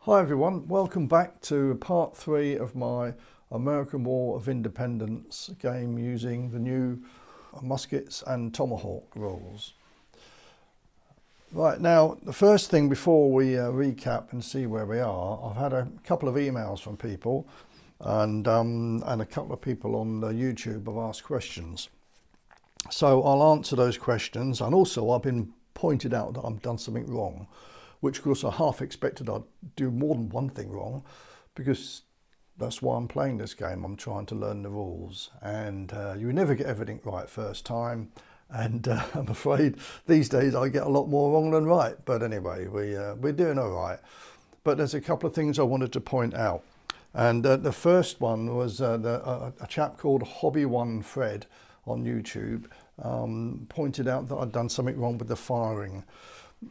Hi everyone, welcome back to part 3 of my American War of Independence game using the new Muskets and Tomahawk rules. Right, now the first thing before we recap and see where we are, I've had a couple of emails from people and a couple of people on YouTube have asked questions. So I'll answer those questions, and also I've been pointed out that I've done something wrong, which of course I half expected I'd do more than one thing wrong, because that's why I'm playing this game. I'm trying to learn the rules, and you never get everything right first time, and I'm afraid these days I get a lot more wrong than right. But anyway, we're doing all right. But there's a couple of things I wanted to point out, and the first one was a chap called Hobby1 Fred on YouTube pointed out that I'd done something wrong with the firing.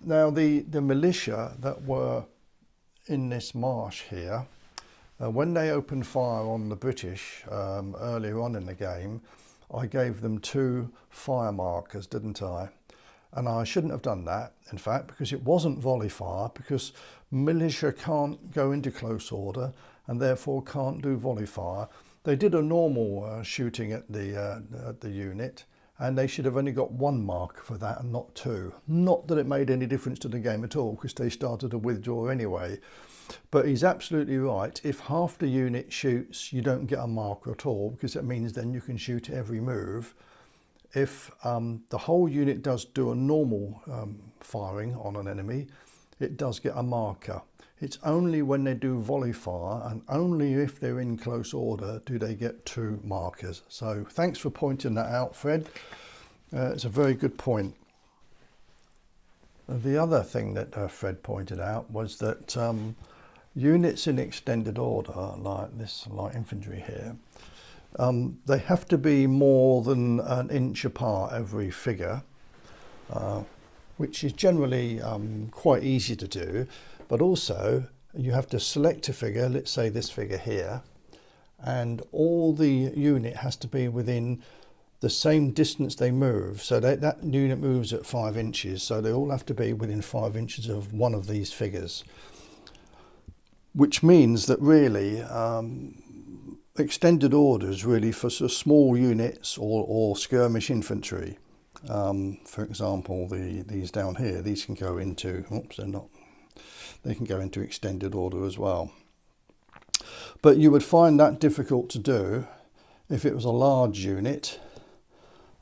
Now the militia that were in this marsh here, when they opened fire on the British earlier on in the game, I gave them 2 fire markers, didn't I? And I shouldn't have done that, in fact, because it wasn't volley fire, because militia can't go into close order and therefore can't do volley fire. They did a normal shooting at the unit, and they should have only got 1 mark for that and not 2. Not that it made any difference to the game at all, because they started to withdraw anyway. But he's absolutely right. If half the unit shoots, you don't get a marker at all, because it means then you can shoot every move. If the whole unit does do a normal firing on an enemy, it does get a marker. It's only when they do volley fire, and only if they're in close order, do they get 2 markers. So thanks for pointing that out, Fred. It's a very good point. The other thing that Fred pointed out was that units in extended order, like this light infantry here, they have to be more than an inch apart every figure, which is generally quite easy to do. But also you have to select a figure, let's say this figure here, and all the unit has to be within the same distance they move. So that unit moves at 5 inches, so they all have to be within 5 inches of one of these figures. Which means that really extended orders really for sort of small units or skirmish infantry. For example, these down here, these can go into, oops, they can go into extended order as well. But you would find that difficult to do if it was a large unit,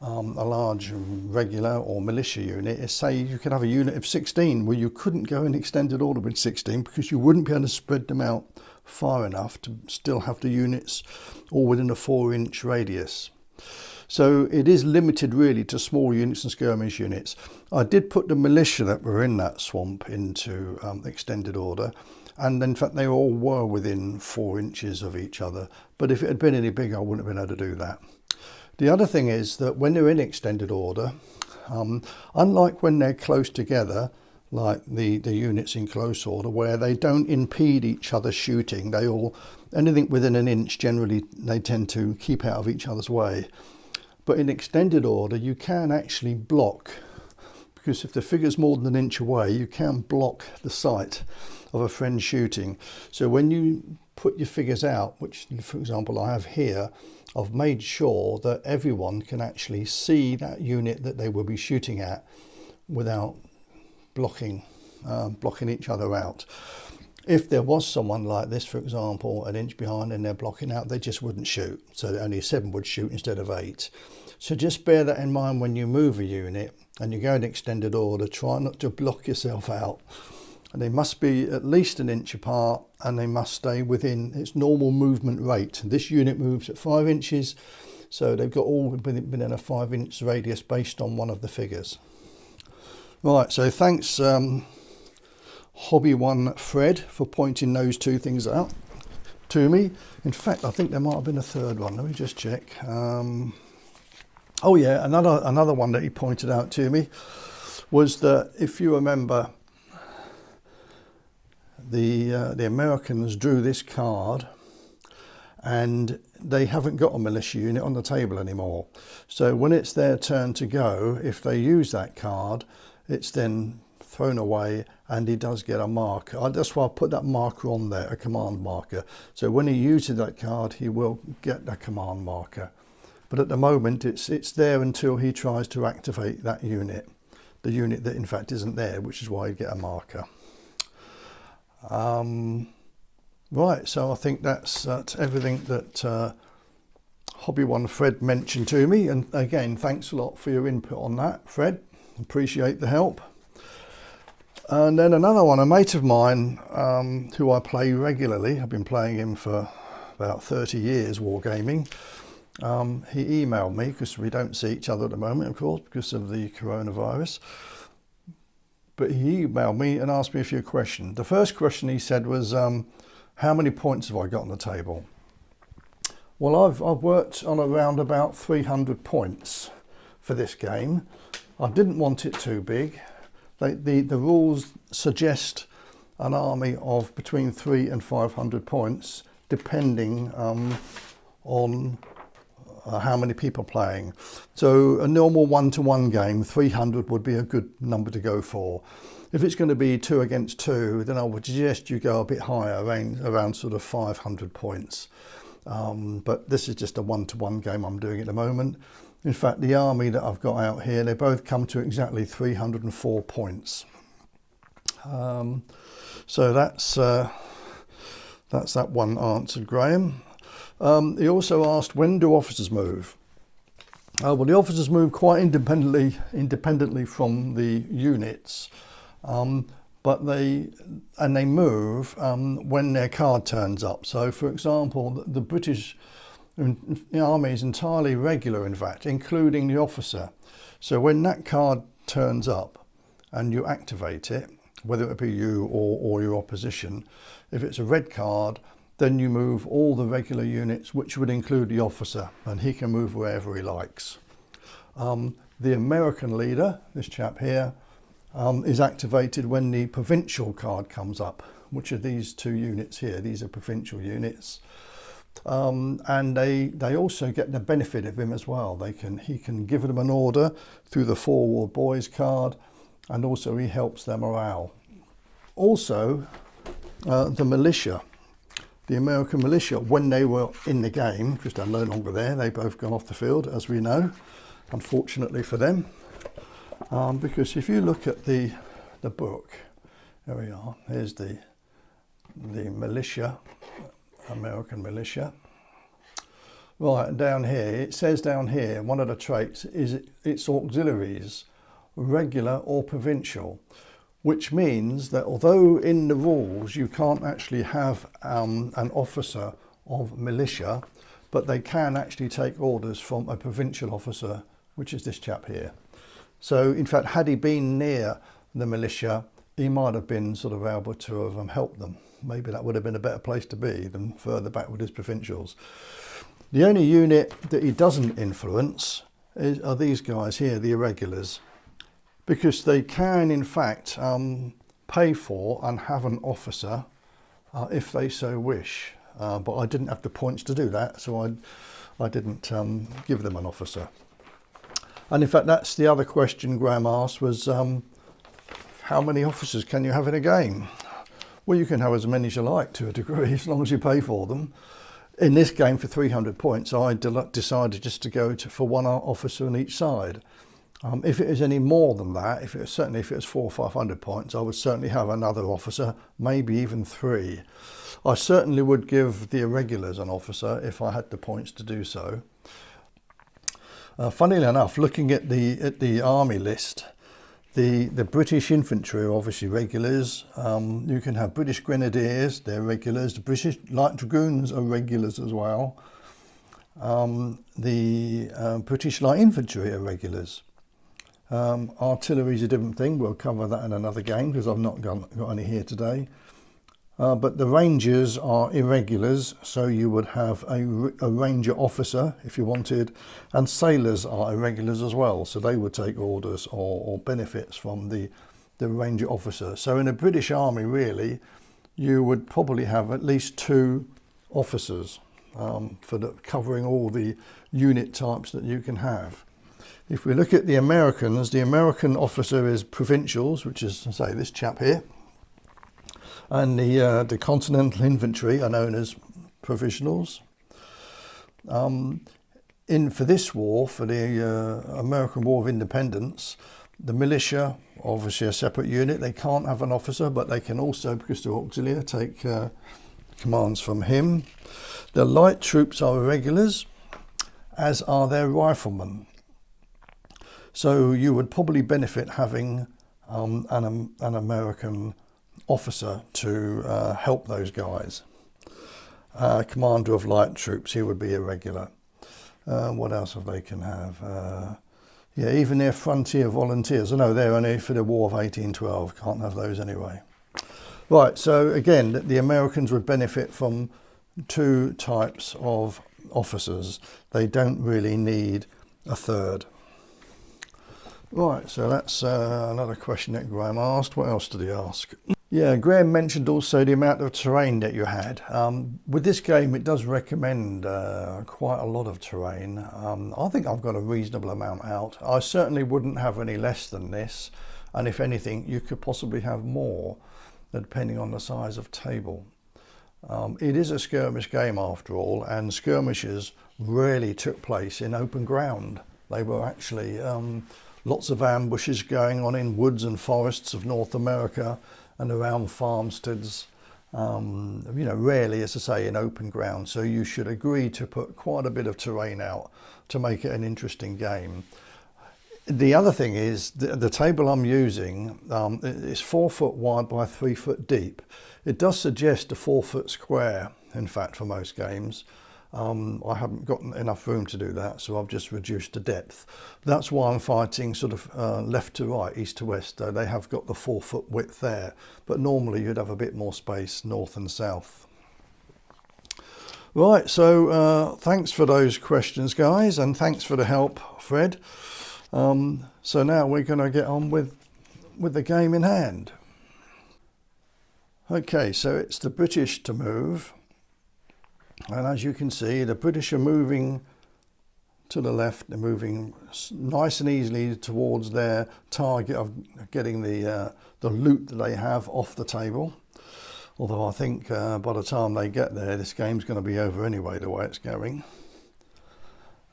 a large regular or militia unit. Say you could have a unit of 16 where you couldn't go in extended order with 16, because you wouldn't be able to spread them out far enough to still have the units all within a 4-inch radius. So it is limited really to small units and skirmish units. I did put the militia that were in that swamp into extended order, and in fact they all were within 4 inches of each other. But if it had been any bigger, I wouldn't have been able to do that. The other thing is that when they're in extended order, unlike when they're close together, like the units in close order, where they don't impede each other shooting, they all, anything within an inch generally, they tend to keep out of each other's way. But in extended order, you can actually block, because if the figure's more than an inch away, you can block the sight of a friend shooting. So when you put your figures out, which for example I have here, I've made sure that everyone can actually see that unit that they will be shooting at without blocking each other out. If there was someone like this, for example, an inch behind and they're blocking out, they just wouldn't shoot. So only 7 would shoot instead of 8. So just bear that in mind when you move a unit and you go in extended order. Try not to block yourself out. And they must be at least an inch apart, and they must stay within its normal movement rate. This unit moves at 5 inches, so they've got all within a 5-inch radius based on one of the figures. Right, so thanks Hobby1 Fred for pointing those 2 things out to me. In fact, I think there might have been a third one. Let me just check. Oh yeah, another one that he pointed out to me was that if you remember, the Americans drew this card, and they haven't got a militia unit on the table anymore. So when it's their turn to go, if they use that card, it's then thrown away, and he does get a marker. That's why I put that marker on there, a command marker. So when he uses that card, he will get a command marker. But at the moment, it's there until he tries to activate that unit, the unit that in fact isn't there, which is why you get a marker. Right, so I think that's everything that Hobby One Fred mentioned to me. And again, thanks a lot for your input on that, Fred. Appreciate the help. And then another one, a mate of mine who I play regularly. I've been playing him for about 30 years, wargaming. He emailed me, because we don't see each other at the moment, of course, because of the coronavirus. But he emailed me and asked me a few questions. The first question he said was, how many points have I got on the table? Well, I've worked on around about 300 points for this game. I didn't want it too big. The rules suggest an army of between 300 and 500 points, depending on how many people playing. So a normal one-to-one game, 300 would be a good number to go for. If it's going to be 2 against 2, then I would suggest you go a bit higher, around sort of 500 points. But this is just a one-to-one game I'm doing at the moment. In fact, the army that I've got out here, they both come to exactly 304 points. So that's that one answered, Graham. He also asked, when do officers move? Well, the officers move quite independently from the units, but they move when their card turns up. So, for example, the British Army is entirely regular, in fact, including the officer. So when that card turns up and you activate it, whether it be you or your opposition, if it's a red card, then you move all the regular units, which would include the officer, and he can move wherever he likes. The American leader, this chap here, is activated when the provincial card comes up, which are these 2 units here. These are provincial units. And they also get the benefit of him as well. He can give them an order through the Forward Boys card, and also he helps their morale. Also, the militia. The American militia, when they were in the game, because they're no longer there, they've both gone off the field, as we know, unfortunately for them. Because if you look at the book, there we are, here's the militia, American militia. Right, down here, it says down here, one of the traits is its auxiliaries, regular or provincial, which means that although in the rules you can't actually have an officer of militia, but they can actually take orders from a provincial officer, which is this chap here. So in fact, had he been near the militia, he might have been sort of able to have helped them. Maybe that would have been a better place to be than further back with his provincials. The only unit that he doesn't influence are these guys here, the irregulars, because they can in fact pay for and have an officer if they so wish. But I didn't have the points to do that, so I didn't give them an officer. And in fact, that's the other question Graham asked was, how many officers can you have in a game? Well, you can have as many as you like to a degree, as long as you pay for them. In this game, for 300 points, I decided just to go for 1 officer on each side. If it is any more than that, if it was 400 or 500 points, I would certainly have another officer, maybe even 3. I certainly would give the irregulars an officer if I had the points to do so. Funnily enough, looking at the army list, the British infantry are obviously regulars. You can have British grenadiers, they're regulars. The British light dragoons are regulars as well. The British light infantry are regulars. Artillery is a different thing. We'll cover that in another game because I've not got any here today. But the Rangers are irregulars, so you would have a Ranger officer if you wanted, and sailors are irregulars as well, so they would take orders or benefits from the Ranger officer. So in a British Army, really, you would probably have at least 2 officers covering all the unit types that you can have. If we look at the Americans, the American officer is provincials, which is, say, this chap here. And the Continental Infantry are known as provisionals. For this war, for the American War of Independence, the militia, obviously a separate unit, they can't have an officer, but they can also, because they're auxiliary, take commands from him. The light troops are irregulars, as are their riflemen. So you would probably benefit having an American officer to help those guys. Commander of light troops, he would be irregular. What else have they can have? Yeah, even their frontier volunteers. I know they're only for the War of 1812. Can't have those anyway. Right, so again, the Americans would benefit from two types of officers. They don't really need a third. Right, so that's another question that Graham asked. What else did he ask? Yeah, Graham mentioned also the amount of terrain that you had. With this game, it does recommend quite a lot of terrain. I think I've got a reasonable amount out. I certainly wouldn't have any less than this. And if anything, you could possibly have more, depending on the size of table. It is a skirmish game after all, and skirmishes rarely took place in open ground. They were actually lots of ambushes going on in woods and forests of North America and around farmsteads, rarely, as I say, in open ground. So you should agree to put quite a bit of terrain out to make it an interesting game. The other thing is the table I'm using is 4 foot wide by 3 foot deep. It does suggest a 4 foot square, in fact, for most games. I haven't got enough room to do that, so I've just reduced the depth. That's why I'm fighting sort of left to right, east to west. They have got the 4 foot width there, but normally you'd have a bit more space north and south. Right, so thanks for those questions, guys, and thanks for the help, Fred. So now we're going to get on with the game in hand. Okay, so it's the British to move. And as you can see, the British are moving to the left. They're moving nice and easily towards their target of getting the loot that they have off the table. Although I think by the time they get there, this game's going to be over anyway, the way it's going.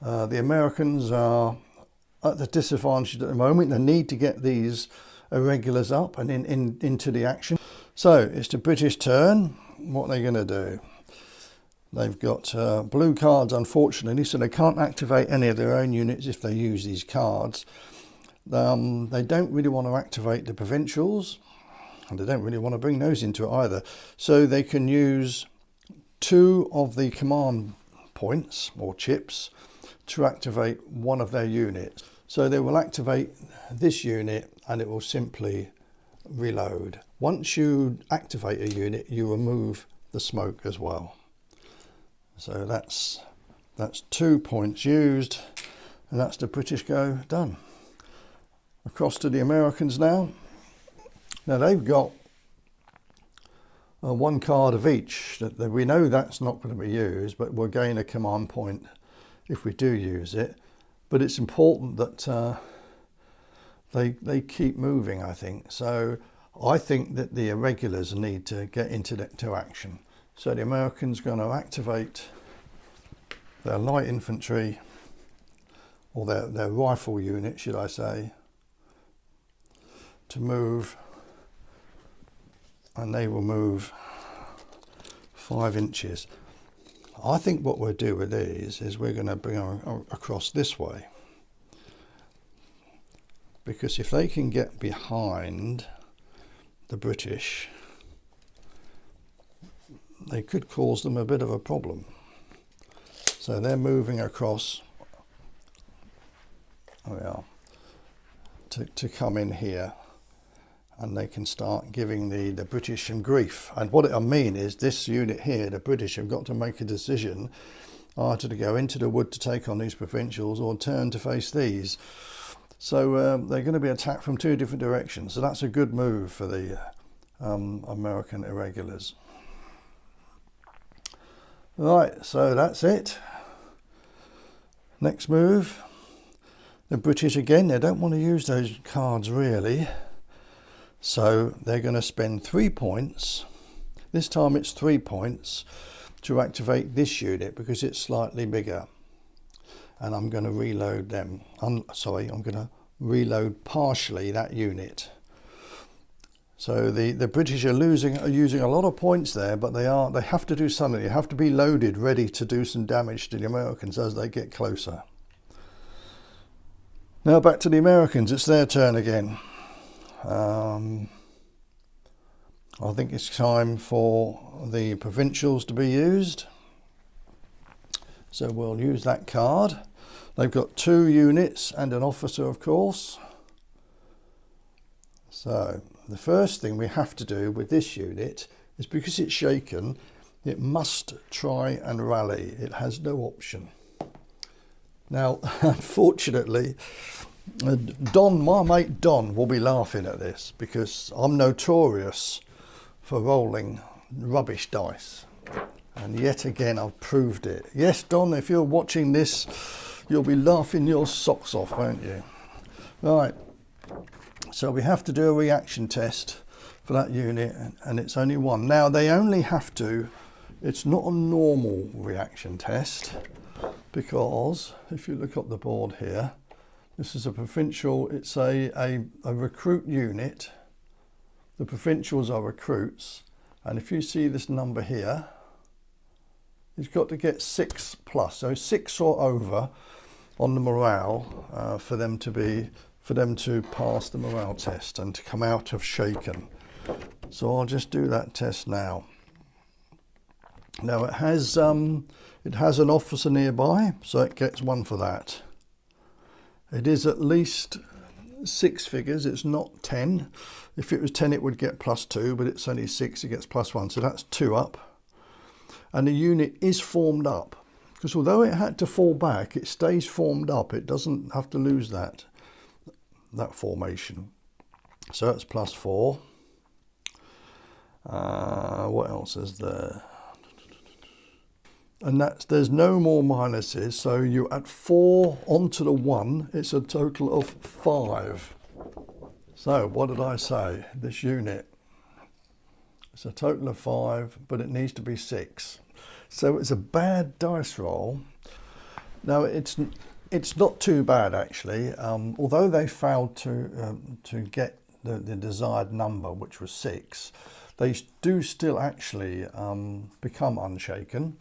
The Americans are at the disadvantage at the moment. They need to get these irregulars up and into the action. So it's the British turn. What are they going to do? They've got blue cards, unfortunately, so they can't activate any of their own units if they use these cards. They don't really want to activate the provincials, and they don't really want to bring those into it either. So they can use 2 of the command points, or chips, to activate one of their units. So they will activate this unit, and it will simply reload. Once you activate a unit, you remove the smoke as well. So that's 2 points used, and that's the British go done. Across to the Americans now. Now they've got 1 card of each. We know that's not going to be used, but we'll gain a command point if we do use it. But it's important that they keep moving, I think. So I think that the irregulars need to get into action. So the Americans are going to activate their light infantry, or their rifle unit, should I say, to move, and they will move 5 inches. I think what we'll do with these is we're going to bring them across this way, because if they can get behind the British, they could cause them a bit of a problem. So they're moving across, to come in here, and they can start giving the British some grief. And what I mean is this unit here, the British have got to make a decision either to go into the wood to take on these provincials or turn to face these. So they're going to be attacked from 2 different directions. So that's a good move for the American irregulars. Right, so that's it. Next move, The British, again, they don't want to use those cards really. So they're going to spend 3 points. This time it's 3 points to activate this unit because it's slightly bigger. And I'm going to reload them. I'm going to reload partially that unit. So the British are using a lot of points there, but they have to do something. They have to be loaded, ready to do some damage to the Americans as they get closer. Now back to the Americans. It's their turn again. I think it's time for the provincials to be used. So we'll use that card. They've got 2 units and an officer, of course. So the first thing we have to do with this unit is, because it's shaken, it must try and rally. It has no option. Now, unfortunately, Don, my mate Don, will be laughing at this because I'm notorious for rolling rubbish dice. And yet again, I've proved it. Yes, Don, if you're watching this, you'll be laughing your socks off, won't you? Right. So we have to do a reaction test for that unit, and it's only 1. Now they only have to, it's not a normal reaction test, because if you look up the board here, this is a provincial, it's a recruit unit. The provincials are recruits, and if you see this number here, he's got to get 6 plus, so 6 or over on the morale for them to pass the morale test and to come out of shaken. So I'll just do that test now. Now it has an officer nearby, so it gets 1 for that. It is at least 6 figures, it's not 10. If it was 10 it would get +2, but it's only 6, it gets +1, so that's 2 up. And the unit is formed up, because although it had to fall back, it stays formed up. It doesn't have to lose that formation. So that's +4. What else is there? And there's no more minuses, so you add 4 onto the 1, it's a total of 5. So what did I say? This unit, it's a total of 5, but it needs to be 6. So it's a bad dice roll. Now it's not too bad actually, although they failed to get the desired number, which was 6. They do still actually become unshaken.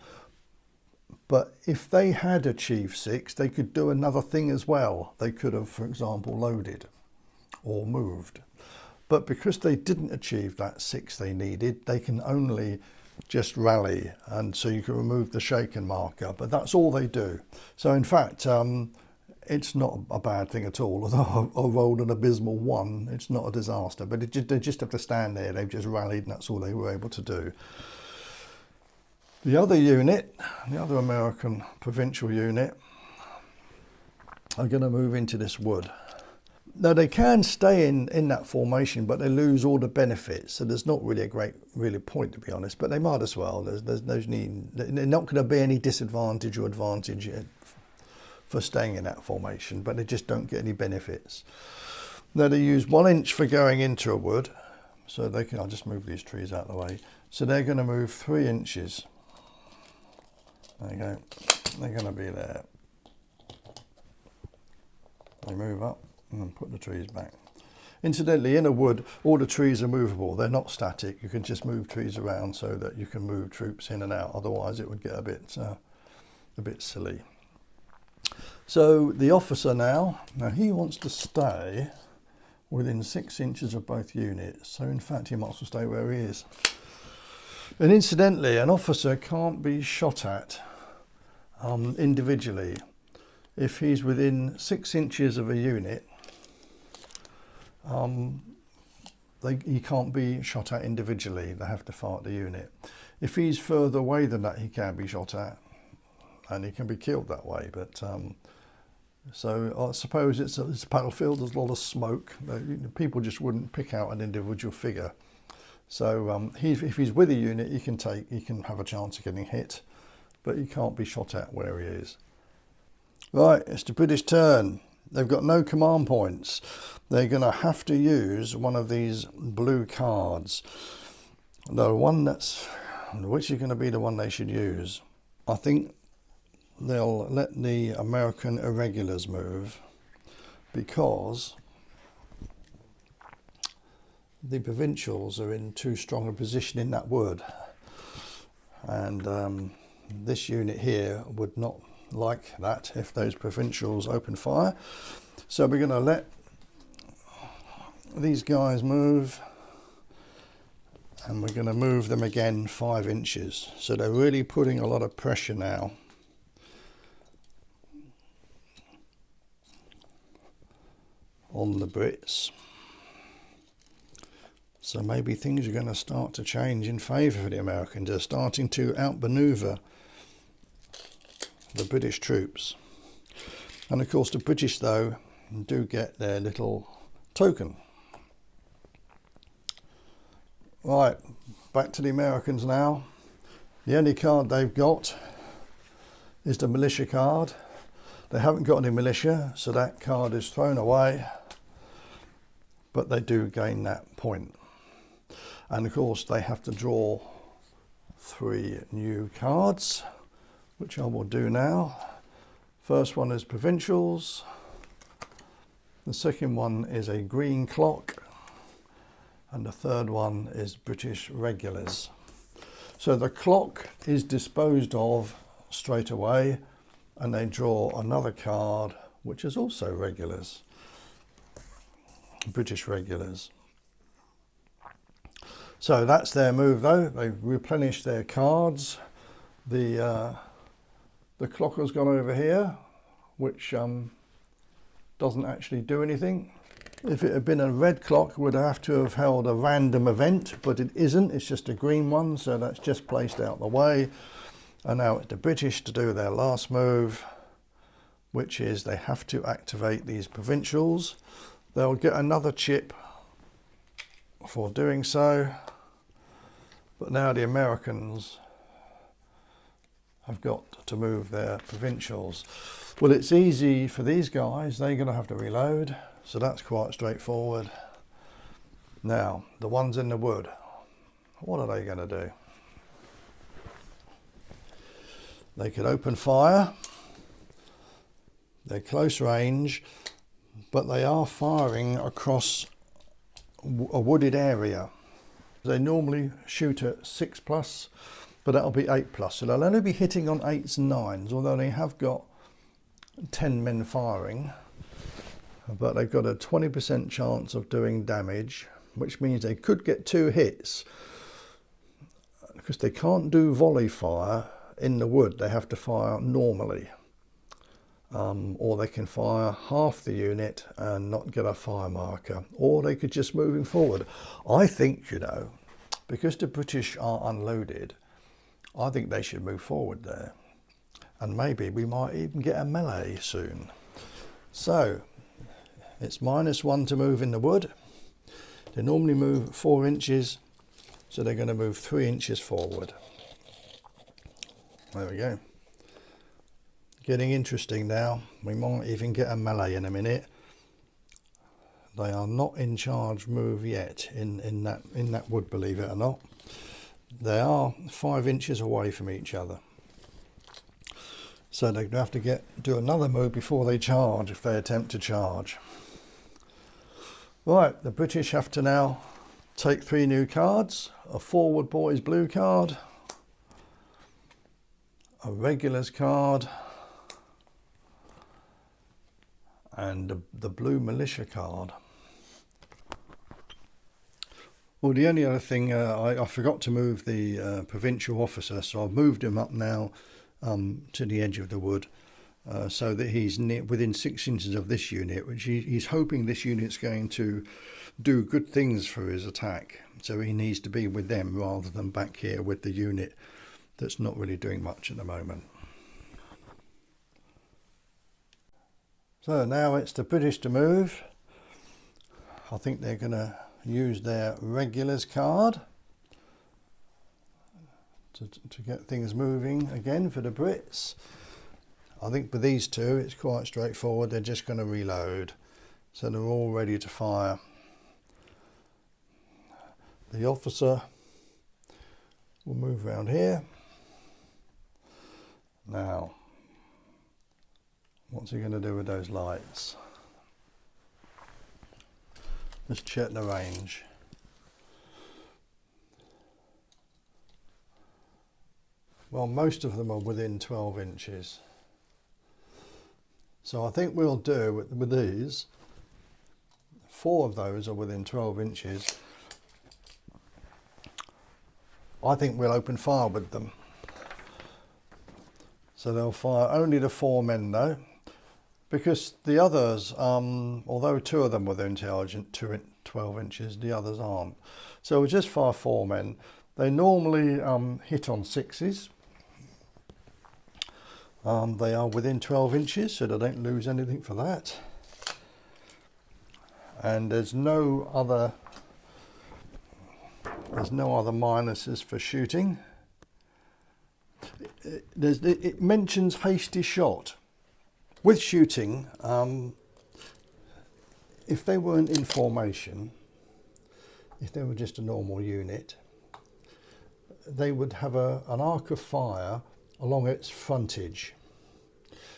But if they had achieved 6, they could do another thing as well. They could have, for example, loaded or moved. But because they didn't achieve that 6 they needed, they can only just rally, and so you can remove the shaken marker, but that's all they do. So in fact, it's not a bad thing at all. Although I rolled an abysmal 1, it's not a disaster, but they just have to stand there. They've just rallied, and that's all they were able to do. The other unit, the other American provincial unit, are going to move into this wood. Now they can stay in that formation, but they lose all the benefits. So there's not really a great point, to be honest, but they might as well. There's no need. They're not going to be any disadvantage or advantage for staying in that formation, but they just don't get any benefits. Now they use 1 inch for going into a wood, so they can. I'll just move these trees out of the way. So they're going to move 3 inches. There you go. They're going to be there. They move up and put the trees back. Incidentally, in a wood, all the trees are movable. They're not static. You can just move trees around so that you can move troops in and out. Otherwise, it would get a bit silly. So the officer now he wants to stay within 6 inches of both units. So in fact, he might as well stay where he is. And incidentally, an officer can't be shot at individually. If he's within 6 inches of a unit, he can't be shot at individually. They have to fire at the unit. If he's further away than that, he can be shot at, and he can be killed that way. But so I suppose it's a battlefield. There's a lot of smoke. People just wouldn't pick out an individual figure. So if he's with a unit, he can have a chance of getting hit, but he can't be shot at where he is. Right, it's the British turn. They've got no command points. They're going to have to use one of these blue cards. The one which is going to be the one they should use? I think they'll let the American irregulars move, because the provincials are in too strong a position in that wood, and this unit here would not like that if those provincials open fire. So we're going to let these guys move, and we're going to move them again 5 inches. So they're really putting a lot of pressure now on the Brits. So maybe things are going to start to change in favour of the Americans. They're starting to outmaneuver the British troops. And of course the British, though, do get their little token. Right, back to the Americans now. The only card they've got is the militia card. They haven't got any militia, so that card is thrown away, but they do gain that point. And of course they have to draw 3 new cards, which I will do now. First one is provincials. The second one is a green clock. And the third one is British regulars. So the clock is disposed of straight away, and they draw another card, which is also regulars, British regulars. So that's their move, though. They've replenished their cards. The clock has gone over here, which doesn't actually do anything. If it had been a red clock, it would have to have held a random event, but it isn't. It's just a green one, so that's just placed out the way. And now it's the British to do their last move, which is they have to activate these provincials. They'll get another chip for doing so, but now the Americans have got to move their provincials. Well, it's easy for these guys. They're going to have to reload, so that's quite straightforward. Now, the ones in the wood, what are they going to do? They could open fire. They're close range, but they are firing across a wooded area. They normally shoot at 6+, but that'll be 8+. So they'll only be hitting on 8s and 9s, although they have got 10 men firing. But they've got a 20% chance of doing damage, which means they could get 2 hits. Because they can't do volley fire in the wood, they have to fire normally. Or they can fire half the unit and not get a fire marker, or they could just moving forward. I think, you know, because the British are unloaded, I think they should move forward there, and maybe we might even get a melee soon. So it's -1 to move in the wood. They normally move 4 inches, so they're going to move 3 inches forward. There we go. Getting interesting now. We might even get a melee in a minute. They are not in charge move yet in that wood, believe it or not. They are 5 inches away from each other. So they're going to have to do another move before they charge, if they attempt to charge. Right, the British have to now take 3 new cards. A forward boys blue card, a regulars card, and the blue militia card. Well, the only other thing, I forgot to move the provincial officer, so I've moved him up now to the edge of the wood, so that he's within 6 inches of this unit, which he's hoping this unit's going to do good things for his attack. So he needs to be with them rather than back here with the unit that's not really doing much at the moment. So now it's the British to move. I think they're going to use their regulars card to get things moving again for the Brits. I think for these two it's quite straightforward. They're just going to reload, so they're all ready to fire. The officer will move around here. Now, what's he going to do with those lights? Let's check the range. Well, most of them are within 12 inches. So I think we'll do with these, 4 of those are within 12 inches. I think we'll open fire with them. So they'll fire only the 4 men though, because the others, although 2 of them were intelligent, 12 inches, the others aren't. So we'll just fire 4 men. They normally hit on 6s. They are within 12 inches, so they don't lose anything for that. And there's no other minuses for shooting. It mentions hasty shot. With shooting, if they weren't in formation, if they were just a normal unit, they would have an arc of fire along its frontage,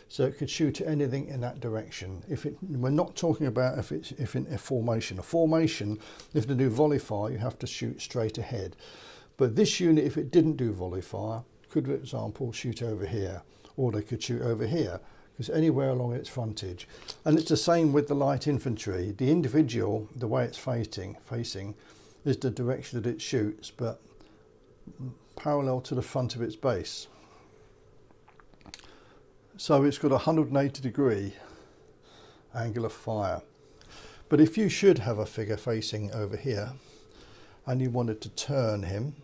so it could shoot anything in that direction. We're not talking about if in a formation. A formation, if they do volley fire, you have to shoot straight ahead. But this unit, if it didn't do volley fire, could, for example, shoot over here, or they could shoot over here, because anywhere along its frontage. And it's the same with the light infantry. The individual, the way it's facing is the direction that it shoots, but parallel to the front of its base. So it's got a 180-degree angle of fire. But if you should have a figure facing over here and you wanted to turn him,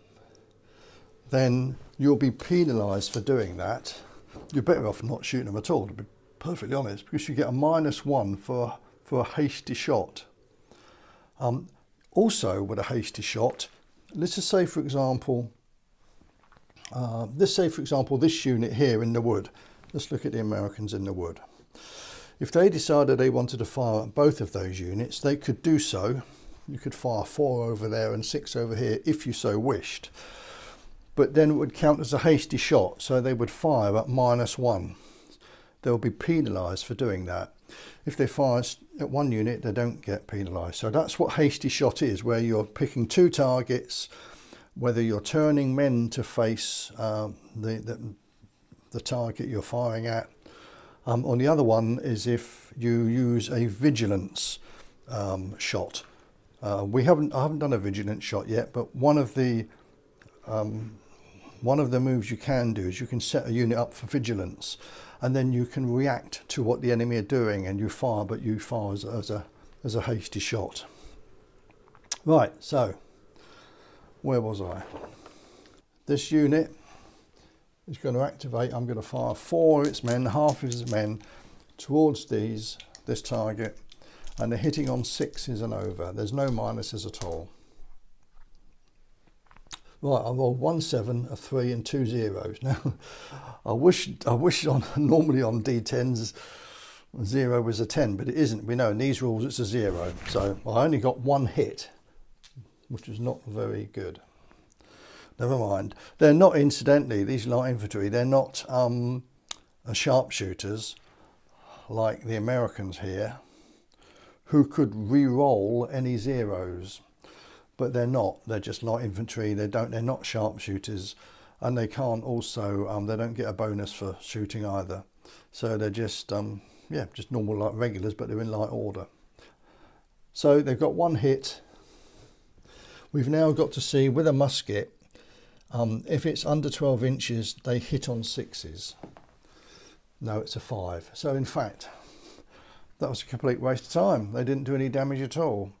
then you'll be penalised for doing that. You're better off not shooting them at all, to be perfectly honest, because you get a -1 for a hasty shot. Also with a hasty shot, let's just say for example, this unit here in the wood. Let's look at the Americans in the wood. If they decided they wanted to fire at both of those units, they could do so. You could fire 4 over there and 6 over here if you so wished. But then it would count as a hasty shot, so they would fire at -1. They'll be penalised for doing that. If they fire at one unit, they don't get penalised. So that's what hasty shot is, where you're picking 2 targets, whether you're turning men to face the target you're firing at. On the other one is if you use a vigilance shot. I haven't done a vigilance shot yet, but one of the moves you can do is you can set a unit up for vigilance, and then you can react to what the enemy are doing, and you fire, but you fire as a hasty shot. Right, so where was I? This unit is going to activate. I'm going to fire 4 of its men, half of its men, towards this target, and they're hitting on 6s and over. There's no minuses at all. Right, I rolled 1 7, a 3 and 2 zeros. Now, I wish normally on D10s 0 was a 10, but it isn't. We know in these rules it's a 0. So I only got 1 hit, which is not very good. Never mind. They're not, incidentally, these light infantry, they're not sharpshooters like the Americans here, who could re-roll any zeros. But they're not. They're just light infantry. They're not sharpshooters, and they can't also. They don't get a bonus for shooting either. So they're just just normal like regulars, but they're in light order. So they've got 1 hit. We've now got to see with a musket. If it's under 12 inches, they hit on 6s. No, it's a 5. So in fact, that was a complete waste of time. They didn't do any damage at all.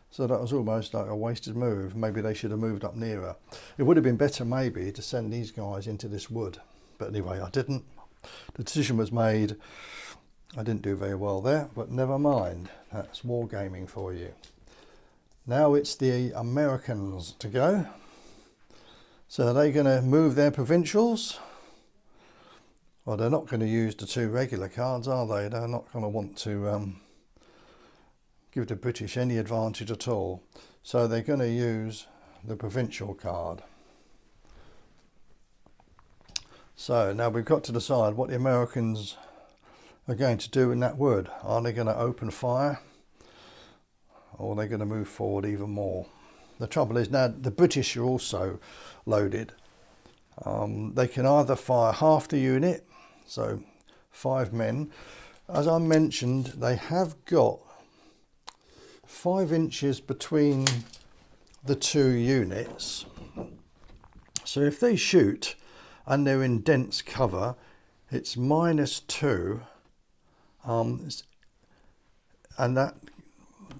So that was almost like a wasted move. Maybe they should have moved up nearer. It would have been better maybe to send these guys into this wood. But anyway, I didn't. The decision was made. I didn't do very well there, but never mind. That's wargaming for you. Now it's the Americans to go. So are they going to move their provincials? Well, they're not going to use the 2 regular cards, are they? They're not going to want to give the British any advantage at all. So they're going to use the provincial card. So now we've got to decide what the Americans are going to do in that wood. Are they going to open fire, or are they going to move forward even more? The trouble is now the British are also loaded. They can either fire half the unit, so 5 men. As I mentioned, they have got 5 inches between the 2 units. So if they shoot and they're in dense cover, it's -2. And that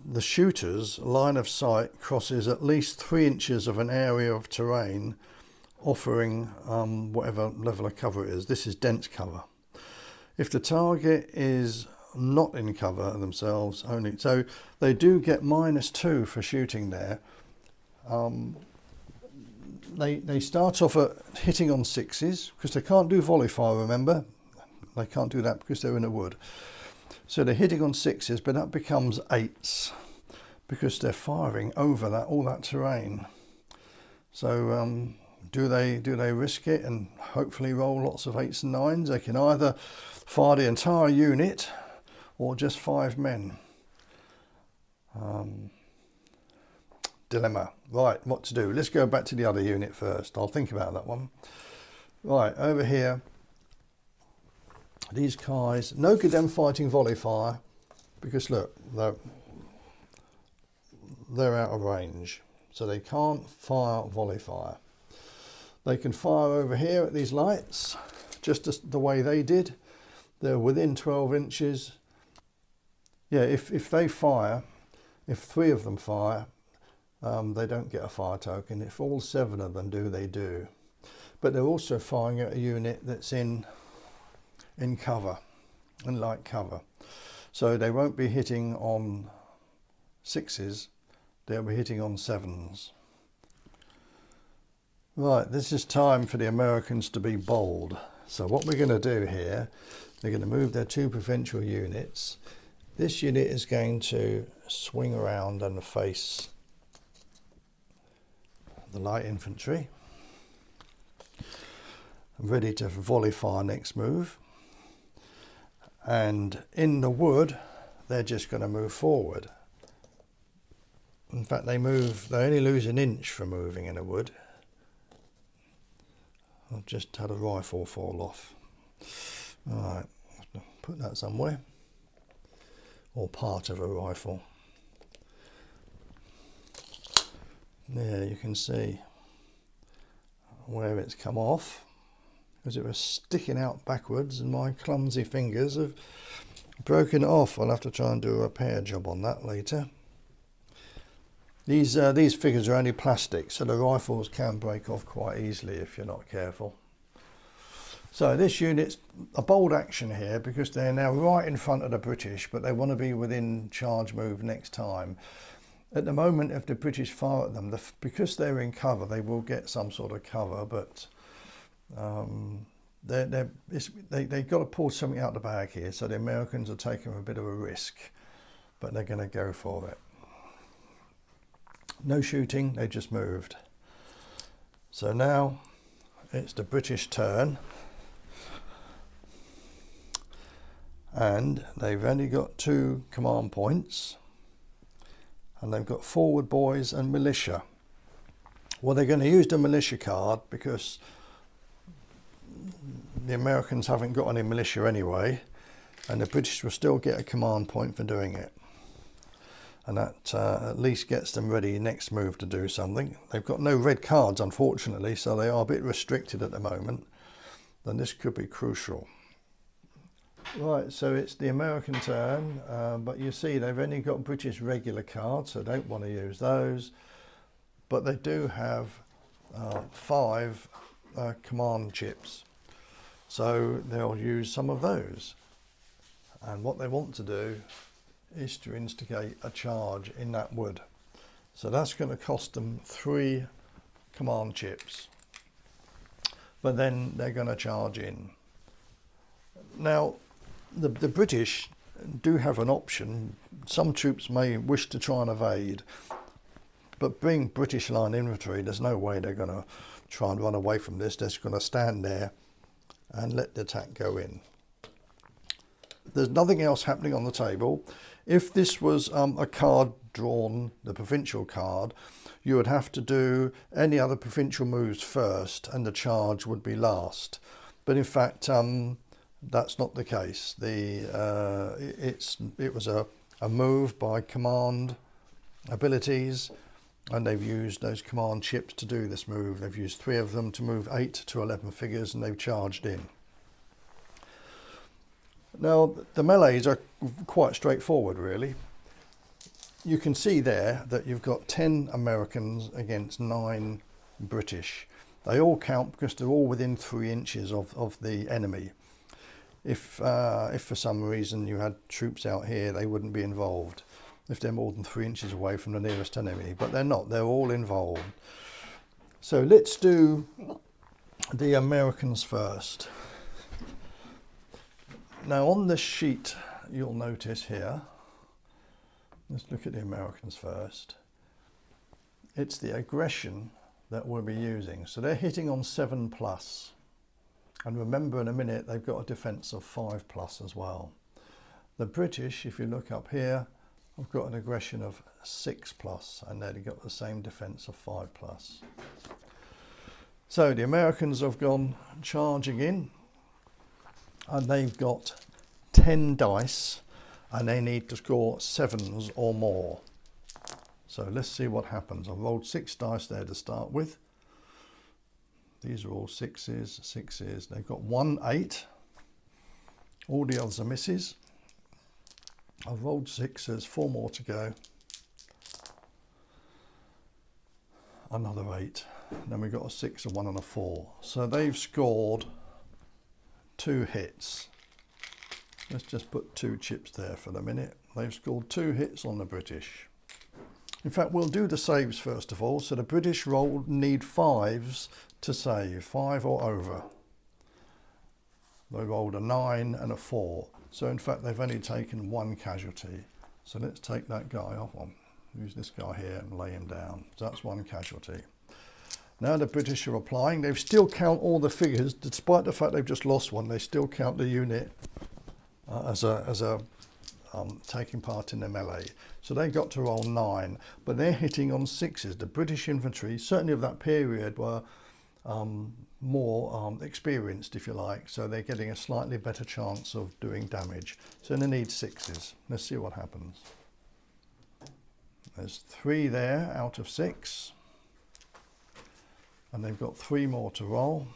the shooter's line of sight crosses at least 3 inches of an area of terrain, offering whatever level of cover it is. This is dense cover. If the target is not in cover themselves only, so they do get -2 for shooting there. They start off at hitting on 6s because they can't do volley fire, remember? They can't do that because they're in a wood. So they're hitting on 6s, but that becomes 8s because they're firing over all that terrain. So do they risk it and hopefully roll lots of 8s and 9s? They can either fire the entire unit or just 5 men. Dilemma. Right, what to do? Let's go back to the other unit first. I'll think about that one. Right, over here, these guys, no good them fighting volley fire because look, they're out of range, so they can't fire volley fire. They can fire over here at these lights, just as the way they did. They're within 12 inches. Yeah, if they fire, if 3 of them fire, they don't get a fire token. If all 7 of them do, they do. But they're also firing at a unit that's in cover, in light cover. So they won't be hitting on 6s, they'll be hitting on 7s. Right, this is time for the Americans to be bold. So what we're going to do here, they're going to move their 2 provincial units. This unit is going to swing around and face the light infantry, ready to volley fire next move. And in the wood, they're just going to move forward. In fact, they only lose an inch for moving in a wood. I've just had a rifle fall off. Alright, put that somewhere. Or part of a rifle. There you can see where it's come off, because it was sticking out backwards and my clumsy fingers have broken it off. I'll have to try and do a repair job on that later. These figures are only plastic, so the rifles can break off quite easily if you're not careful. So this unit's a bold action here because they're now right in front of the British, but they want to be within charge move next time. At the moment, if the British fire at them, because they're in cover, they will get some sort of cover, but they've got to pull something out the bag here. So the Americans are taking a bit of a risk, but they're going to go for it. No shooting, they just moved. So now it's the British turn. And they've only got 2 command points. And they've got forward boys and militia. Well, they're going to use the militia card because the Americans haven't got any militia anyway. And the British will still get a command point for doing it. And that at least gets them ready next move to do something. They've got no red cards, unfortunately, so they are a bit restricted at the moment. Then this could be crucial. Right, so it's the American turn, but you see they've only got British regular cards, so don't want to use those. But they do have 5 command chips, so they'll use some of those. And what they want to do is to instigate a charge in that wood. So that's going to cost them 3 command chips. But then they're going to charge in. Now, the British do have an option. Some troops may wish to try and evade, but being British line infantry, there's no way they're going to try and run away from this. They're just going to stand there and let the attack go in. There's nothing else happening on the table. If this was a card drawn, the provincial card, you would have to do any other provincial moves first and the charge would be last. But in fact, that's not the case. It was a move by command abilities, and they've used those command chips to do this move. They've used 3 of them to move 8 to 11 figures, and they've charged in. Now, the melees are quite straightforward, really. You can see there that you've got 10 Americans against 9 British. They all count because they're all within 3 inches of the enemy. If for some reason you had troops out here, they wouldn't be involved if they're more than 3 inches away from the nearest enemy, but they're not. They're all involved. So let's do the Americans first. Now on this sheet, you'll notice here, let's look at the Americans first. It's the aggression that we'll be using. So they're hitting on 7+. And remember, in a minute, they've got a defence of 5+ as well. The British, if you look up here, have got an aggression of 6+, and they've got the same defence of 5+. So the Americans have gone charging in, and they've got 10 dice, and they need to score 7s or more. So let's see what happens. I've rolled 6 dice there to start with. These are all 6s, 6s. They've got 1 8. All the others are misses. I've rolled 6s, 4 more to go. Another 8. Then we've got a 6, a 1 and a 4. So they've scored 2 hits. Let's just put 2 chips there for the minute. They've scored 2 hits on the British. In fact, we'll do the saves first of all. So the British need 5s to save, 5 or over. They rolled a 9 and a 4. So in fact, they've only taken 1 casualty. So let's take that guy off. I'll use this guy here and lay him down. So that's 1 casualty. Now the British are applying. They still count all the figures, despite the fact they've just lost 1. They still count the unit as taking part in the melee. So they got to roll 9, but they're hitting on 6s. The British infantry, certainly of that period, were more experienced, if you like. So they're getting a slightly better chance of doing damage. So they need 6s. Let's see what happens. There's 3 there out of 6. And they've got 3 more to roll.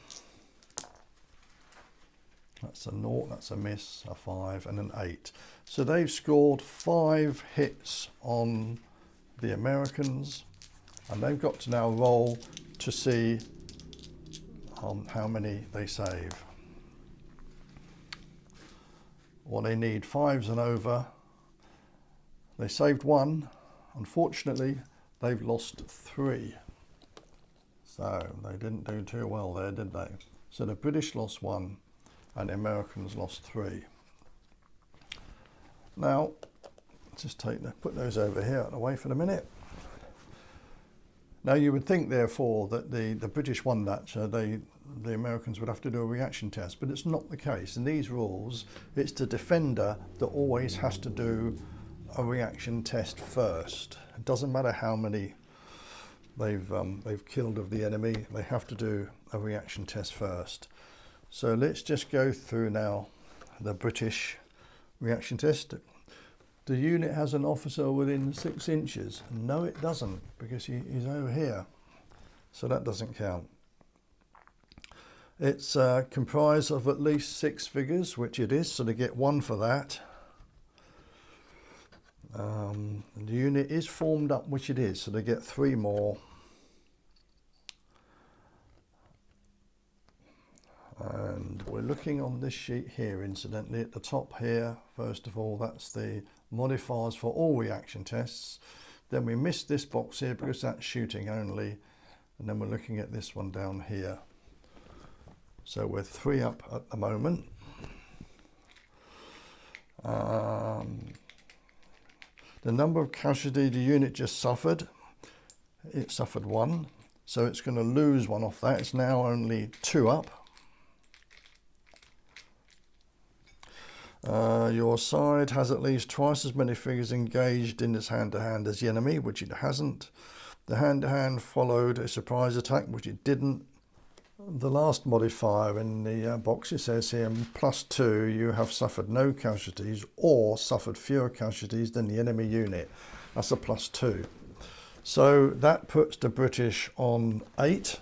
That's a 0, that's a miss, a 5 and an 8. So they've scored 5 hits on the Americans, and they've got to now roll to see how many they save. Well, they need 5s and over. They saved 1. Unfortunately, they've lost 3. So they didn't do too well there, did they? So the British lost 1 and the Americans lost 3. Now, just put those over here out of the way for the minute. Now you would think, therefore, that the British won that, so the Americans would have to do a reaction test, but it's not the case. In these rules, it's the defender that always has to do a reaction test first. It doesn't matter how many they've killed of the enemy, they have to do a reaction test first. So let's just go through now the British reaction test. The unit has an officer within 6 inches. No, it doesn't, because he's over here. So that doesn't count. It's comprised of at least 6 figures, which it is, so they get 1 for that. The unit is formed up, which it is, so they get 3 more. And we're looking on this sheet here, incidentally, at the top here. First of all, that's the modifiers for all reaction tests. Then we missed this box here because that's shooting only. And then we're looking at this one down here. So we're 3 up at the moment. The number of casualties the unit just suffered, it suffered 1. So it's going to lose 1 off that. It's now only 2 up. Your side has at least twice as many figures engaged in this hand-to-hand as the enemy, which it hasn't. The hand-to-hand followed a surprise attack, which it didn't. The last modifier in the box, it says here, +2, you have suffered no casualties or suffered fewer casualties than the enemy unit. That's a +2. So that puts the British on 8.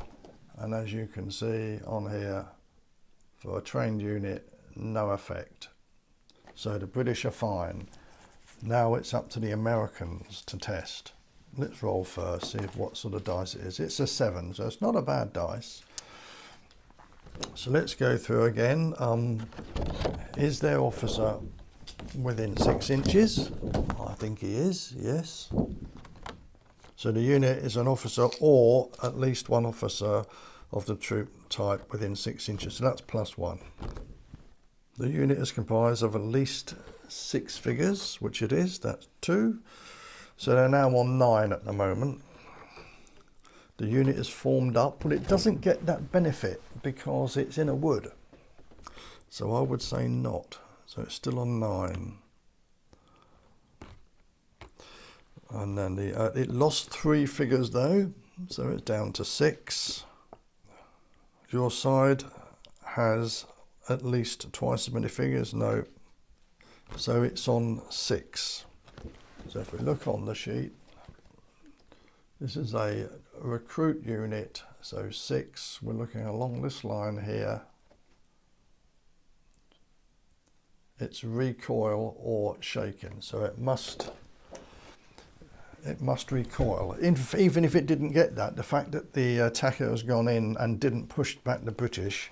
And as you can see on here, for a trained unit, no effect. So the British are fine. Now it's up to the Americans to test. Let's roll first, see what sort of dice it is. It's a 7, so it's not a bad dice. So let's go through again. Is their officer within 6 inches? I think he is, yes. So the unit is an officer or at least 1 officer of the troop type within 6 inches. So that's +1. The unit is comprised of at least 6 figures, which it is, that's 2. So they're now on 9 at the moment. The unit is formed up, but it doesn't get that benefit because it's in a wood. So I would say not. So it's still on 9. And then it lost 3 figures though, so it's down to 6. Your side has at least twice as many figures, no. So it's on 6. So if we look on the sheet, this is a recruit unit, so 6. We're looking along this line here. It's recoil or shaken, so it must recoil. Even if it didn't get that, the fact that the attacker has gone in and didn't push back the British,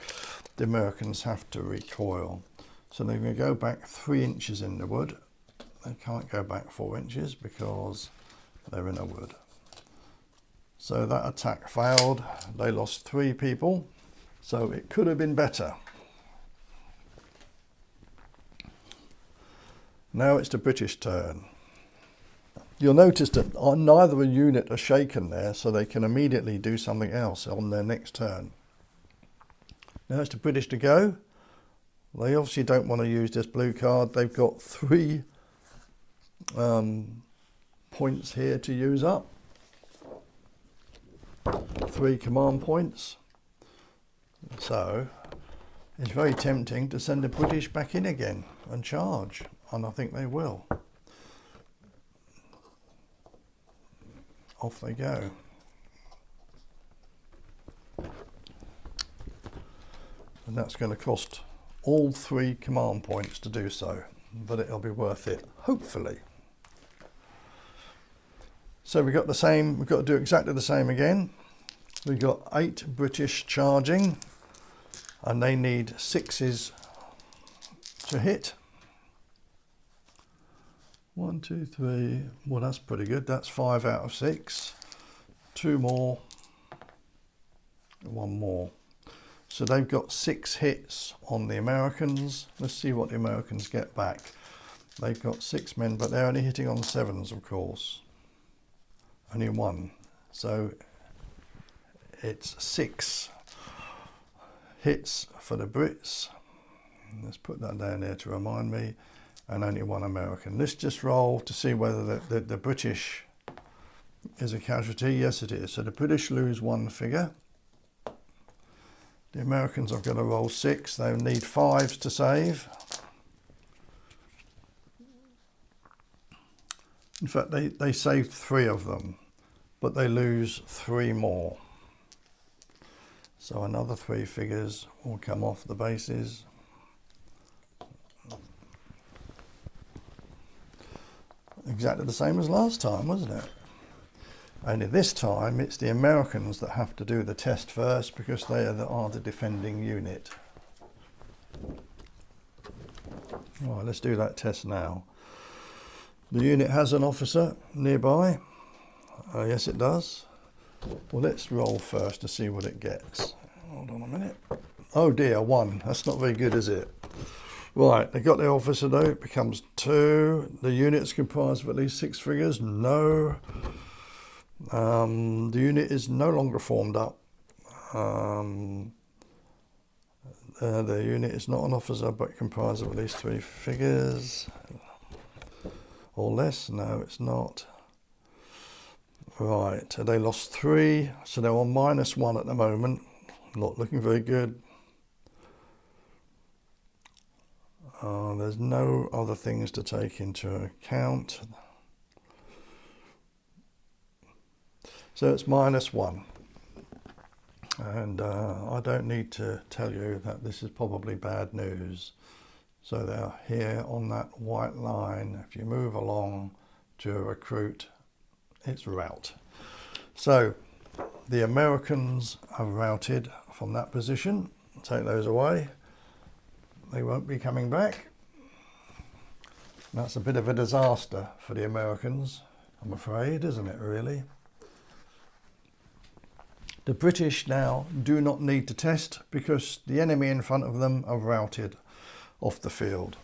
the Americans have to recoil. So they're going to go back 3 inches in the wood. They can't go back 4 inches because they're in a wood. So that attack failed. They lost 3 people. So it could have been better. Now it's the British turn. You'll notice that neither a unit are shaken there, so they can immediately do something else on their next turn. Now it's the British to go. They obviously don't want to use this blue card. They've got 3 points here to use up. 3 command points. So it's very tempting to send the British back in again and charge, and I think they will. Off they go. And that's going to cost all 3 command points to do so, but it'll be worth it, hopefully. So we've got the same, we've got to do exactly the same again. We've got 8 British charging, and they need 6s to hit. 1, 2, 3, well that's pretty good, that's 5 out of 6. 2 more, 1 more. So they've got 6 hits on the Americans. Let's see what the Americans get back. They've got 6 men, but they're only hitting on 7s, of course. Only 1. So it's 6 hits for the Brits. Let's put that down there to remind me. And only 1 American. Let's just roll to see whether the British is a casualty. Yes, it is. So the British lose 1 figure. The Americans are going to roll 6. They need 5s to save. In fact, they saved 3 of them, but they lose 3 more. So another 3 figures will come off the bases. Exactly the same as last time, wasn't it? Only this time it's the Americans that have to do the test first because they are the defending unit. All right, let's do that test now. The unit has an officer nearby. Yes, it does. Well, let's roll first to see what it gets. Hold on a minute. Oh dear, 1. That's not very good, is it? Right, they got their officer though, it becomes 2. The unit's comprised of at least 6 figures, no. The unit is no longer formed up. The unit is not an officer but comprised of at least 3 figures. Or less, no it's not. Right, they lost 3, so they're on -1 at the moment. Not looking very good. There's no other things to take into account. So it's -1. And I don't need to tell you that this is probably bad news. So they're here on that white line. If you move along to recruit, it's rout. So the Americans are routed from that position. Take those away. They won't be coming back. That's a bit of a disaster for the Americans, I'm afraid, isn't it, really? The British now do not need to test because the enemy in front of them are routed off the field.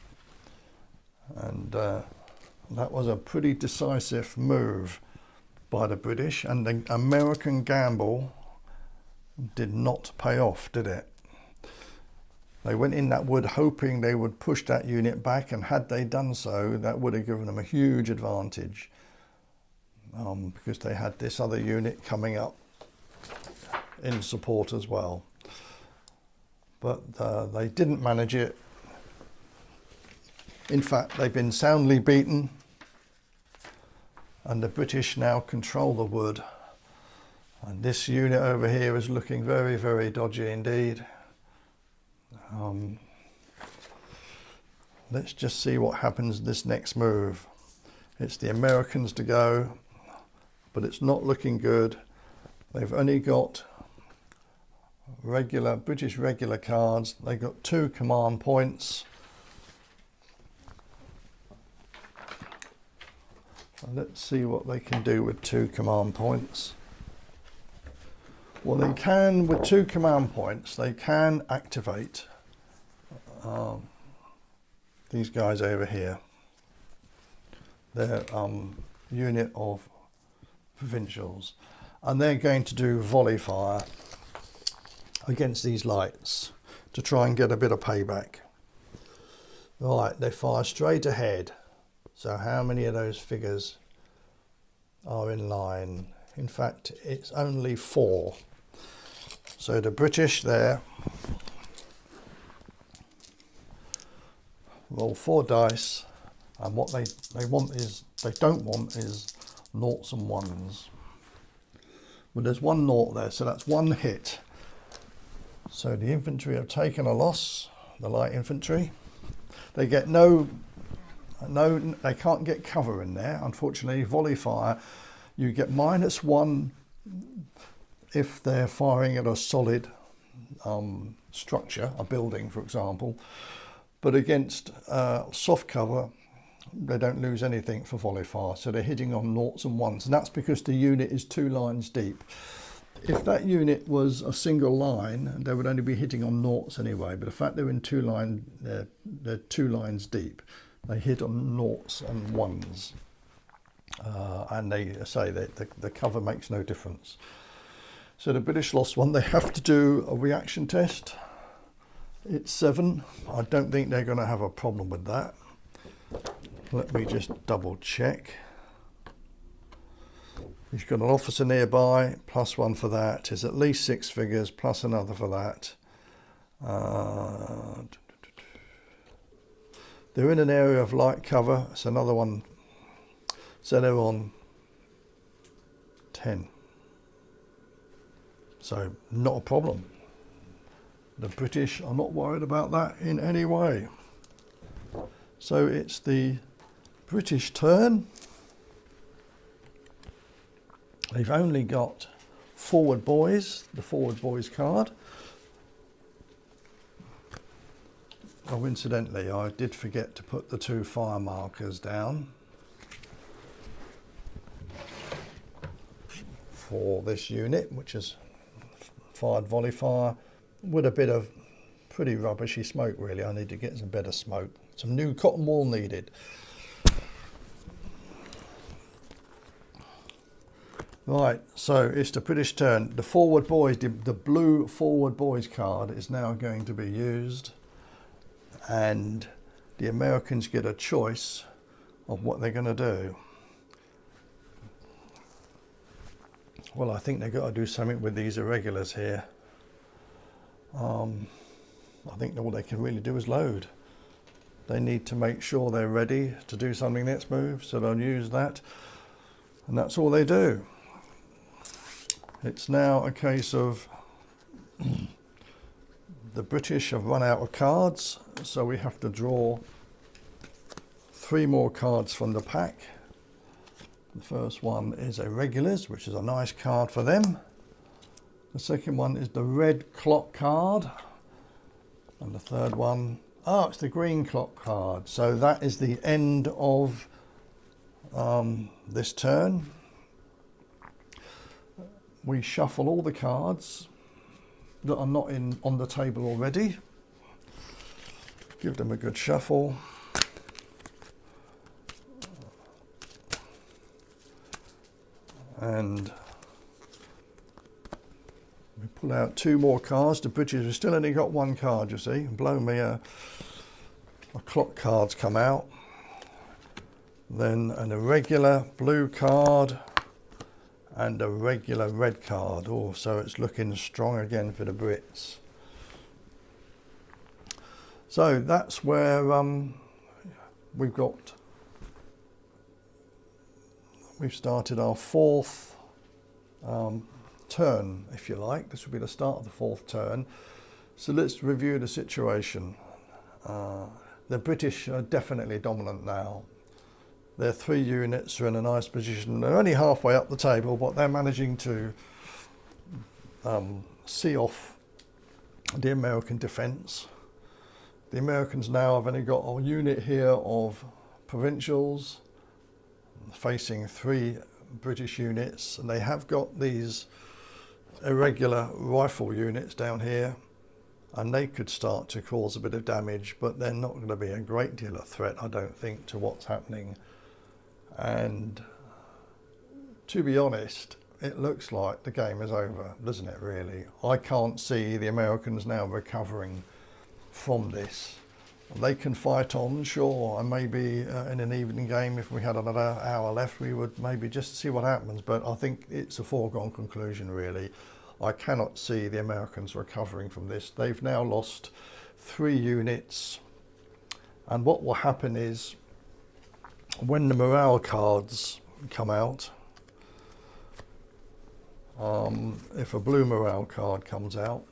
And that was a pretty decisive move by the British, and the American gamble did not pay off, did it? They went in that wood hoping they would push that unit back, and had they done so, that would have given them a huge advantage because they had this other unit coming up in support as well. But they didn't manage it. In fact, they've been soundly beaten, and the British now control the wood. And this unit over here is looking very, very dodgy indeed. Let's just see what happens this next move. It's the Americans to go, but it's not looking good. They've only got British regular cards. They've got 2 command points. Let's see what they can do with 2 command points. Well, they can, with 2 command points, they can activate these guys over here. They're unit of provincials, and they're going to do volley fire against these lights to try and get a bit of payback. Right, they fire straight ahead. So how many of those figures are in line? In fact, it's only 4. So the British there roll 4 dice, and what they don't want is noughts and ones. Well, there's 1 nought there, so that's 1 hit. So the infantry have taken a loss, the light infantry. They get they can't get cover in there, unfortunately. Volley fire, you get -1 if they're firing at a solid structure, a building, for example. But against soft cover, they don't lose anything for volley fire. So they're hitting on noughts and ones, and that's because the unit is 2 lines deep. If that unit was a single line, they would only be hitting on noughts anyway. But the fact they're in 2 lines deep, they hit on noughts and ones. And they say that the cover makes no difference. So the British lost 1. They have to do a reaction test. It's 7. I don't think they're going to have a problem with that. Let me just double check. He's got an officer nearby, +1 for that. It's at least 6 figures, plus another for that. They're in an area of light cover. It's another one. So they're on 10. So not a problem. The British are not worried about that in any way. So it's the British turn. They've only got forward boys, the forward boys card. Oh, incidentally, I did forget to put the 2 fire markers down for this unit, which is fired volley fire with a bit of pretty rubbishy smoke really. I need to get some better smoke. Some new cotton wool needed. Right, so it's the British turn. The forward boys, the blue forward boys card is now going to be used, and the Americans get a choice of what they're going to do. Well, I think they've got to do something with these irregulars here. I think all they can really do is load. They need to make sure they're ready to do something next move, so they'll use that, and that's all they do. It's now a case of the British have run out of cards, so we have to draw 3 more cards from the pack. The first one is irregulars, which is a nice card for them. The second one is the red clock card, and the third one, it's the green clock card. So that is the end of this turn. We shuffle all the cards that are not on the table already. Give them a good shuffle. And we pull out 2 more cards. The British have still only got 1 card, you see. Blow me, a clock card's come out. Then an irregular blue card and a regular red card. Oh, so it's looking strong again for the Brits. So that's where we've started our 4th turn, if you like. This will be the start of the 4th turn. So let's review the situation. The British are definitely dominant now. Their 3 units are in a nice position. They're only halfway up the table, but they're managing to see off the American defence. The Americans now have only got a unit here of provincials facing 3 British units, and they have got these irregular rifle units down here, and they could start to cause a bit of damage, but they're not going to be a great deal of threat, I don't think, to what's happening. And to be honest, it looks like the game is over, doesn't it really? I can't see the Americans now recovering from this. They can fight on, sure, and maybe in an evening game, if we had another hour left, we would maybe just see what happens, but I think it's a foregone conclusion really. I cannot see the Americans recovering from this. They've now lost 3 units, and what will happen is, when the morale cards come out, if a blue morale card comes out,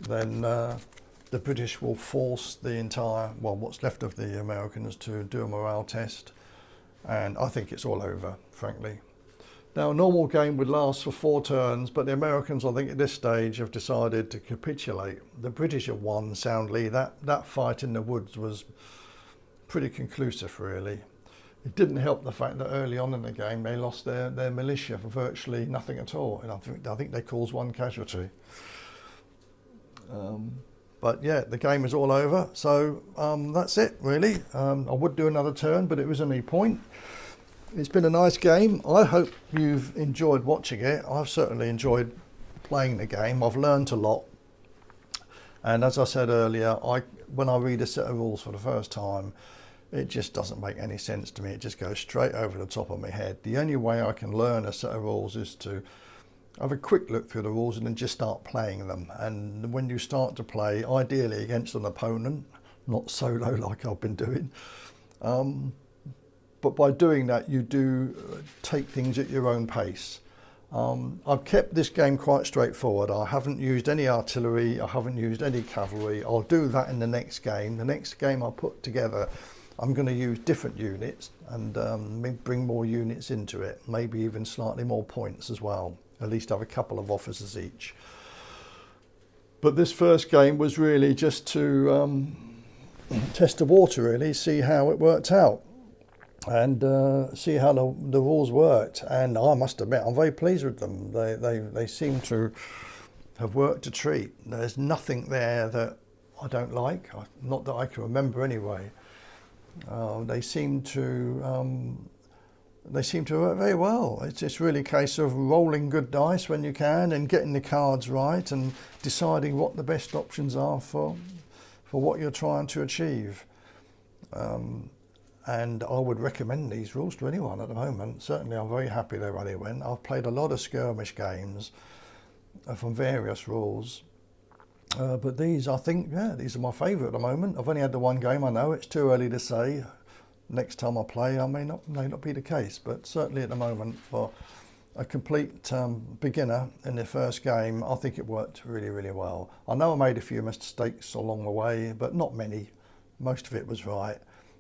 then the British will force the entire, well, what's left of the Americans to do a morale test, and I think it's all over, frankly. Now, a normal game would last for 4 turns, but the Americans, I think, at this stage have decided to capitulate. The British have won soundly. That fight in the woods was pretty conclusive, really. It didn't help the fact that early on in the game they lost their militia for virtually nothing at all, and I think they caused 1 casualty. But yeah, the game is all over, so that's it really. I would do another turn, but it was any point. It's been a nice game. I hope you've enjoyed watching it. I've certainly enjoyed playing the game. I've learned a lot, and as I said earlier, when I read a set of rules for the first time, it just doesn't make any sense to me. It just goes straight over the top of my head. The only way I can learn a set of rules is to have a quick look through the rules and then just start playing them. And when you start to play, ideally against an opponent, not solo like I've been doing, but by doing that you do take things at your own pace. I've kept this game quite straightforward. I haven't used any artillery, I haven't used any cavalry. I'll do that in the next game. The next game I'll put together, I'm going to use different units and bring more units into it, maybe even slightly more points as well. At least have a couple of officers each. But this first game was really just to test the water, really, see how it worked out, and see how the rules worked. And I must admit, I'm very pleased with them. They seem to have worked a treat. There's nothing there that I don't like, not that I can remember anyway. They seem to work very well. It's just really a case of rolling good dice when you can and getting the cards right and deciding what the best options are for what you're trying to achieve. And I would recommend these rules to anyone at the moment. Certainly I'm very happy they're running when. I've played a lot of skirmish games from various rules. But these, I think, yeah, these are my favourite at the moment. I've only had the one game, I know. It's too early to say. Next time I play, I may not be the case. But certainly at the moment, for a complete beginner in the first game, I think it worked really, really well. I know I made a few mistakes along the way, but not many. Most of it was right.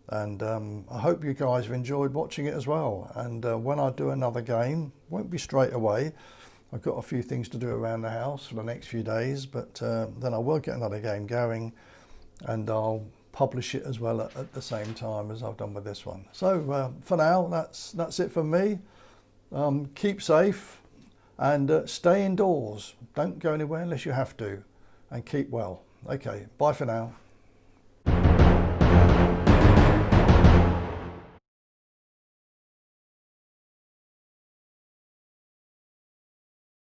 And I hope you guys have enjoyed watching it as well. And when I do another game, won't be straight away. I've got a few things to do around the house for the next few days, but then I will get another game going and I'll publish it as well at the same time as I've done with this one. So for now, that's it from me. Keep safe and stay indoors. Don't go anywhere unless you have to, and keep well. Okay, bye for now.